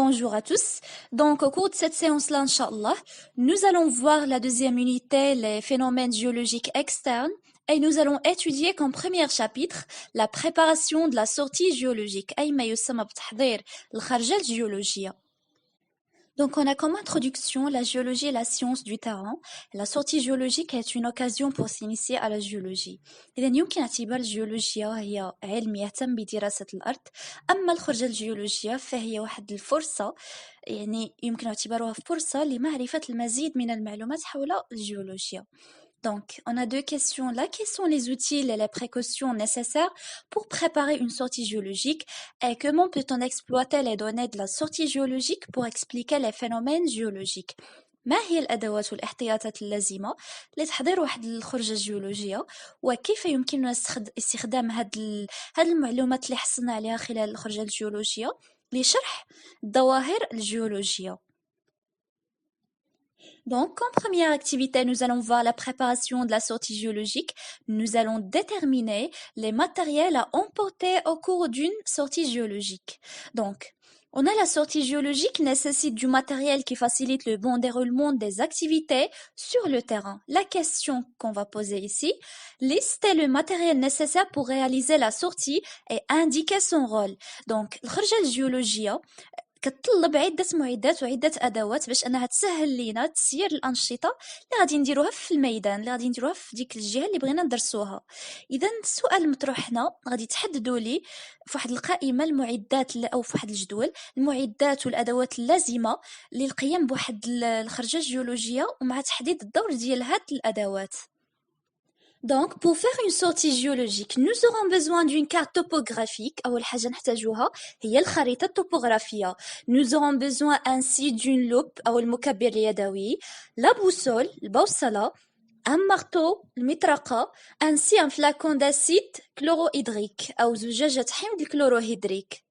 Bonjour à tous. Donc, au cours de cette séance-là, Inch'Allah, nous allons voir la deuxième unité, les phénomènes géologiques externes, et nous allons étudier comme premier chapitre la préparation de la sortie géologique, أي ما يسمى بتحضير الخرجة الجيولوجية. Donc, on a comme introduction la géologie et la science du terrain. La sortie géologique est une occasion pour s'initier à la géologie. إذا يمكن اعتبار الجيولوجيا هي علم يهتم بدراسة الأرض، أما الخرجة الجيولوجية فهي واحد الفرصة، يعني يمكن اعتبارها فرصة لمعرفة المزيد من المعلومات حول الجيولوجيا. Donc, on a deux questions là. Quels sont les outils et les précautions nécessaires pour préparer une sortie géologique et comment peut-on exploiter les données de la sortie géologique pour expliquer les phénomènes géologiques؟ ما هي الأدوات والاحتياطات اللازمة لتحضير واحد الخرجة الجيولوجية وكيف يمكننا استخدام هاد المعلومات اللي حصلنا عليها خلال الخرجة الجيولوجية لشرح الظواهر الجيولوجية؟ Donc, comme première activité, nous allons voir la préparation de la sortie géologique. Nous allons déterminer les matériels à emporter au cours d'une sortie géologique. Donc, on a la sortie géologique nécessite du matériel qui facilite le bon déroulement des activités sur le terrain. La question qu'on va poser ici, listez le matériel nécessaire pour réaliser la sortie et indiquer son rôle. Donc, الخرجة الجيولوجية كتطلب عدة معدات وعدة أدوات باش أنها تسهل لينا تسيير الأنشطة اللي غادي نديروها في الميدان، اللي غادي نديروها في ديك الجهة اللي بغينا ندرسوها. إذا السؤال المطروح هنا غادي تحددوا لي فواحد القائمة المعدات أو فواحد الجدول المعدات والأدوات اللازمة للقيام بواحد الخرجة جيولوجية ومع تحديد الدور ديال هاد الأدوات. Donc, pour faire une sortie géologique, nous aurons besoin d'une carte topographique. أول حاجة نحتاجوها هي الخريطة الطوبوغرافية. Nous aurons besoin ainsi d'une loupe أو المكبر اليدوي، la boussole البوصلة، un marteau المطرقة، ainsi un flacon d'acide chlorhydrique أو زجاجة حمض الكلوروهيدريك.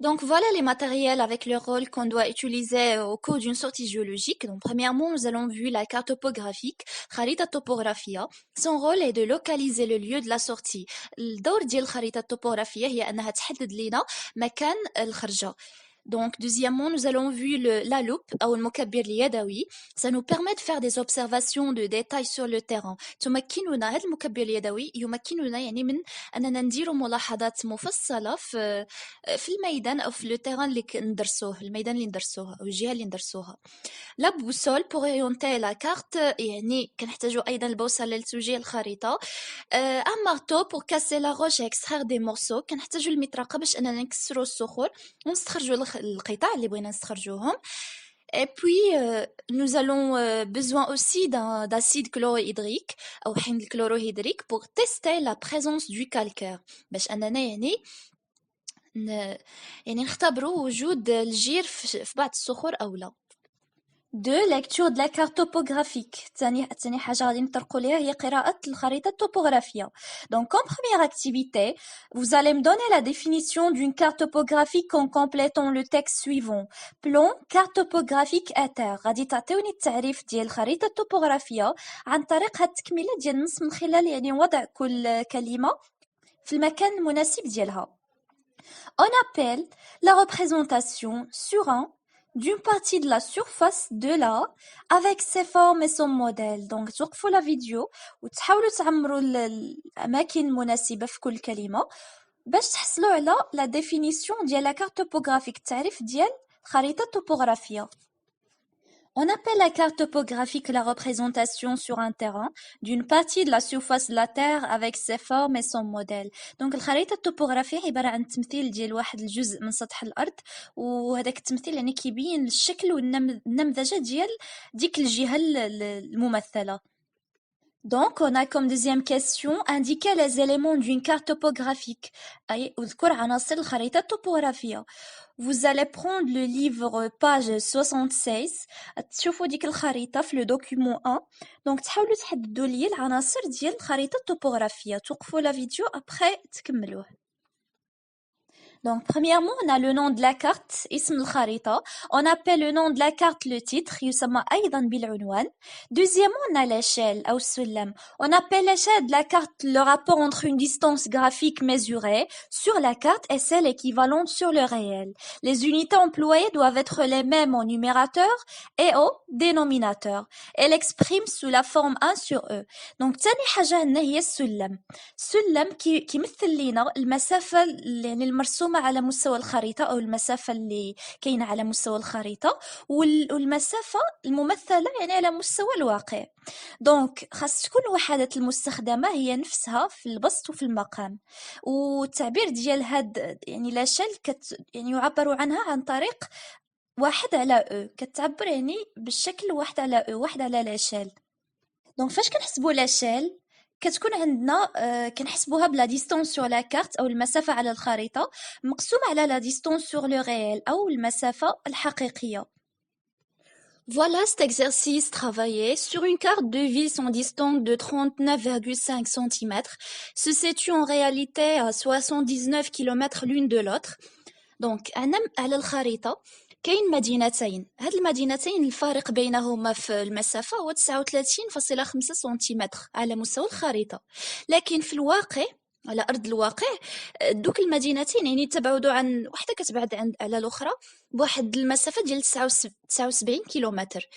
Donc voilà les matériels avec le rôle qu'on doit utiliser au cours d'une sortie géologique. Donc premièrement, nous allons voir la carte topographique, خريطة topographia. Son rôle est de localiser le lieu de la sortie. الدور ديال الخريطة الطوبوغرافية هي أنها تحدد لنا مكان الخرجة. Donc, deuxièmement, nous allons voir la loupe ou le مكبر اليدوي. Ça nous permet de faire des observations de détails sur le terrain. تمكننا هذا المكبر اليدوي يمكننا يعني من أننا نديروا ملاحظات مفصلة في الميدان أو في le terrain اللي ندرسوه، الميدان اللي ندرسوه أو الجهة اللي ندرسوها. La boussole pour orienter la carte يعني كنحتاجوا أيضا البوصلة لتوجيه الخريطة. un marteau pour casser la roche et extraire des morceaux. كنحتاجوا المطرقة باش أننا نكسروا الصخور ونستخرجوا القطع اللي بغينا نستخرجوهم. Et puis, nous allons besoin aussi d'acide chlorhydrique أو حمض الكلوروهيدريك pour tester la présence du calcaire. باش أننا يعني نختبروا وجود الجير في بعض الصخور أو لا. Deux, lecture de la carte topographique. تاني حاجة غادي نطرقوا ليها هي قراءة الخريطة الطوبوغرافية. Donc, comme première activité, vous allez me donner la définition d'une carte topographique en complétant le texte suivant. Plan, carte topographique à terre. غادي تعطيوني التعريف ديال الخريطة الطوبوغرافية عن طريق هاد التكملة ديال النص من خلال يعني وضع كل كلمة في المكان المناسب ديالها. On appelle la représentation sur un d'une partie de la surface de la avec ses formes et son modèle. Donc, توقفوا la vidéo وتحاولوا تعمروا الأماكن المناسبة في كل كلمة باش تحصلوا على la définition ديال la carte topographique، التعريف ديال الخريطة الطوبوغرافية. On appelle la carte topographique la représentation sur un terrain d'une partie de la surface de la Terre avec ses formes et son modèle. Donc الخريطة الطوبوغرافية عبارة عن تمثيل ديال واحد الجزء من سطح الأرض، وهذاك التمثيل يعني كيبين الشكل والنمذجة ديال ديك الجهة الممثلة. Donc, on a comme deuxième question, indiquer les éléments d'une carte topographique. أي اذكر عناصر الخريطة الطوبوغرافية. Vous allez prendre le livre page 76 تشوفوا ديك الخريطة في le document 1. Donc تحاولوا تحددوا لي العناصر ديال الخريطة الطوبوغرافية. توقفوا la vidéo après تكملوه. Donc, premièrement, on a le nom de la carte, اسم الخريطة. On appelle le nom de la carte le titre, يسمى أيضا بالعنوان. Deuxièmement, on a l'échelle, أو السلم. On appelle l'échelle de la carte le rapport entre une distance graphique mesurée sur la carte et celle équivalente sur le réel. Les unités employées doivent être les mêmes au numérateur et au dénominateur. Elle exprime sous la forme 1 sur E. Donc, تاني حاجة عندنا هي السلم. السلم كيمثل لينا المسافة يعني المرسومة على مستوى الخريطة أو المسافة اللي كاينة على مستوى الخريطة والمسافة الممثلة يعني على مستوى الواقع. دونك خاص تكون وحدة المستخدمة هي نفسها في البسط وفي المقام. والتعبير ديال هاد يعني لاشيل يعني يعبر عنها عن طريق واحد على او كتعبر يعني بالشكل واحد على او واحد على لاشيل. دونك فاش كنحسبوا لاشيل كتكون عندنا كنحسبوها بلا ديستونس سور لا كارت او المسافه على الخريطه مقسوم على لا ديستونس سور لو ريال او المسافه الحقيقيه. Voilà cet exercice travaillé sur une carte de ville son distance de 39,5 cm se situe en réalité à 79 km l'une de l'autre. Donc أنا على الخريطة كاين مدينتين، هاد المدينتين الفارق بينهما في المسافة هو 39.5 سنتيمتر على مستوى الخريطة، لكن في الواقع على أرض الواقع دوك المدينتين يعني تبعدوا عن وحدة كتبعد على الأخرى بواحد المسافة ديال 79 كيلومتر.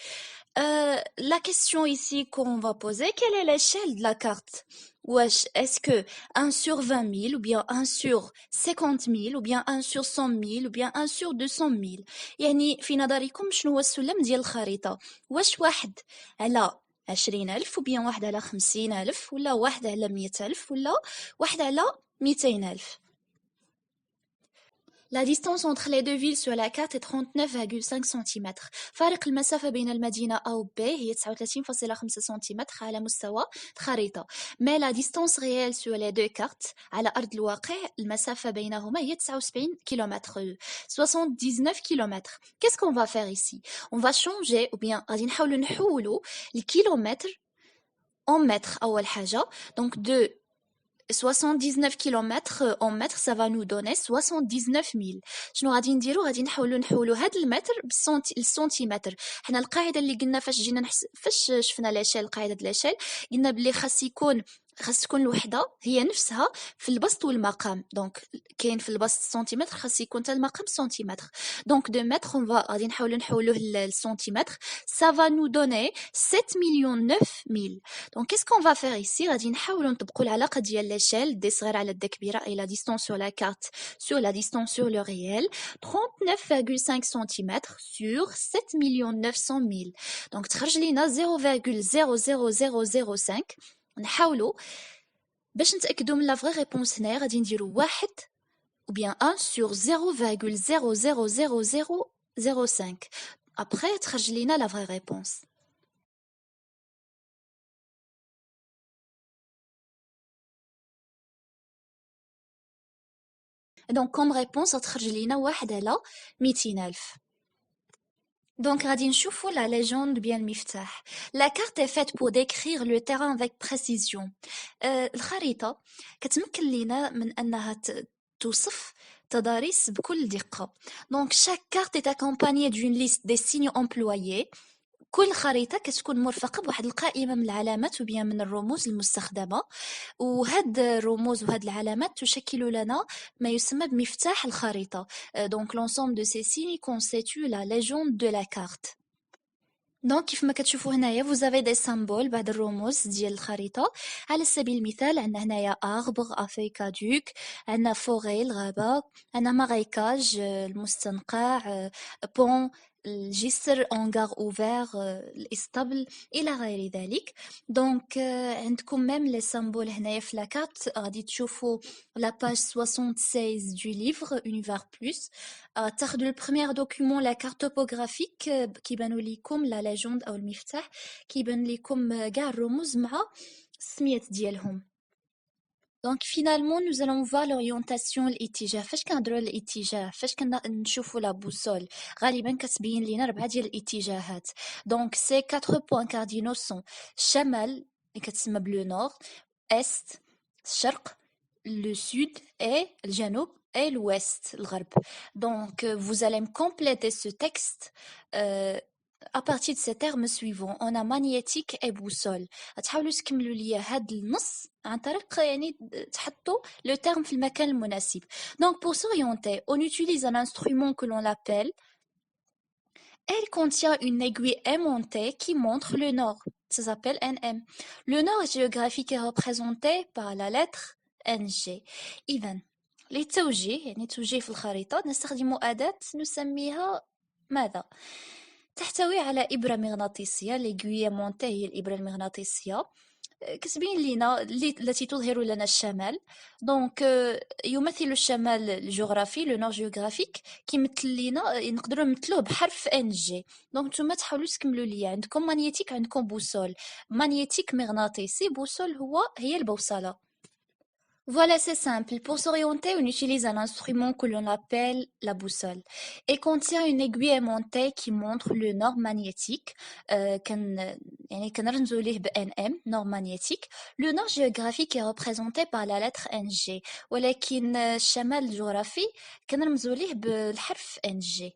La question ici qu'on va poser, quelle est l'échelle de la carte? Wesh, est-ce que 1 sur 20 000 ou bien 1 sur 50 000 ou bien 1 sur 100 000 ou bien 1 sur 200 000 يعني في نظركم شنو هو السلم ديال الخريطة؟ واش واحد على 20,000 ou bien واحد على 50,000 ولا واحد على 100,000 ولا واحد على 200,000؟ La distance entre les deux villes sur la carte est 39,5 cm. فارق المسافة بين المدينة A و B هي 39.5 cm على مستوى الخريطة. Mais la distance réelle sur les deux cartes على أرض الواقع المسافة بينهما هي 79 km. 79 km. Qu'est-ce qu'on va faire ici? On va changer ou bien غادي نحاولوا نحولوا الكيلومتر en mètres أول حاجة. Donc de 79 km en mètres ça va nous donner 79 000. شنو غادي نديرو؟ غادي نحولوا هاد المتر بالسنتيمتر. حنا القاعده اللي قلنا فاش جينا فاش شفنا لاشيل القاعده ديال لاشيل قلنا بلي خاص تكون الوحده هي نفسها في البسط والمقام. دونك كاين في البسط سنتيمتر خاص يكون حتى المقام سنتيمتر. دونك دو متر غادي نحولوه للسنتيمتر. Ça va nous donner 7,009,000. Donc qu'est-ce qu'on va faire ici? غادي نحاولوا نطبقوا العلاقه ديال لاشيل دي صغيره على دي كبيره et la distance sur la carte sur la distance sur le réel 39,5 cm sur 7,900,000. Donc تخرج لينا 0,00005. نحاولوا باش نتاكدوا من لا فري ريبونس هنايا غادي نديروا واحد ou bien 1 sur 0,00005. Après تخرج لينا la vraie réponse. Donc comme réponse تخرج لينا واحد على 200,000. Donc غادي نشوفوا la légende bien المفتاح. La carte est faite pour décrire le terrain avec précision. الخريطة كتمكن لينا من أنها توصف تضاريس بكل دقة. Donc chaque carte est accompagnée d'une liste des signes employés. كل خريطة كتكون مرفقة بواحد القائمة من العلامات وبيان من الرموز المستخدمة، وهاد الرموز وهاد العلامات تشكل لنا ما يسمى بمفتاح الخريطة. Donc l'ensemble de ces signes constitue la légende de la carte. دونك كيف ما كتشوفوا هنايا vous avez des symboles بعد الرموز ديال الخريطة. على سبيل المثال عندنا هنايا arbre à feuilles caduques، عندنا forêt الغابة، عندنا marécage المستنقع، pont الجسر انغار اوفير الاسطبل الى غير ذلك. دونك عندكم ميم لي سامبول هنايا في لاكارت غادي تشوفوا لا باج 76 du livre Univers Plus. تاخذوا البريمير دوكيومون لا كارت توبوغرافيك كيبانوا لكم لا ليجوند او المفتاح كيبان لكم كاع الرموز مع السميات ديالهم. Donc finalement nous allons voir l'orientation الاتجاه. فاش كنهضروا على الاتجاه فاش كنشوفوا لا بوسول غالبا كتبين لينا 4 ديال الاتجاهات. Donc ces 4 points cardinaux sont الشمال اللي كتسمى بلو نور، est الشرق، le sud et الجنوب et l'ouest, الغرب. Donc, vous allez me compléter ce texte à partir de ces termes suivants. On a magnétique et boussole. تحاولوا تكملوا لي هاد النص عن طريق يعني تحطوا le terme في المكان المناسب. Donc, pour s'orienter, on utilise un instrument que l'on appelle. Elle contient une aiguille aimantée qui montre le nord. Ça s'appelle NM. Le nord géographique est représenté par la lettre NG. إذن للتوجيه يعني توجيه في الخريطة نستخدم أداة نسميها ماذا؟ تحتوي على إبرة مغناطيسية. l'aiguille aimantée هي الإبرة المغناطيسية كتبين لينا التي تظهر لنا الشمال. دونك يمثل الشمال الجغرافي لو نور جيوغرافيك كيمثل لينا نقدروا نمثلوه بحرف ان جي. دونك نتوما تحاولوا تكملوا ليا عندكم مانيتيك عندكم بوصول مانيتيك مغناطيسي بوصول هي البوصله. Voilà, c'est simple. Pour s'orienter, on utilise un instrument que l'on appelle la boussole et contient une aiguille aimantée qui montre le nord magnétique. يعني كنرمزوا ليه ب NM, nord magnétique. Le nord géographique est représenté par la lettre NG, ولكن الشمال الجغرافي كنرمزوا ليه بالحرف NG.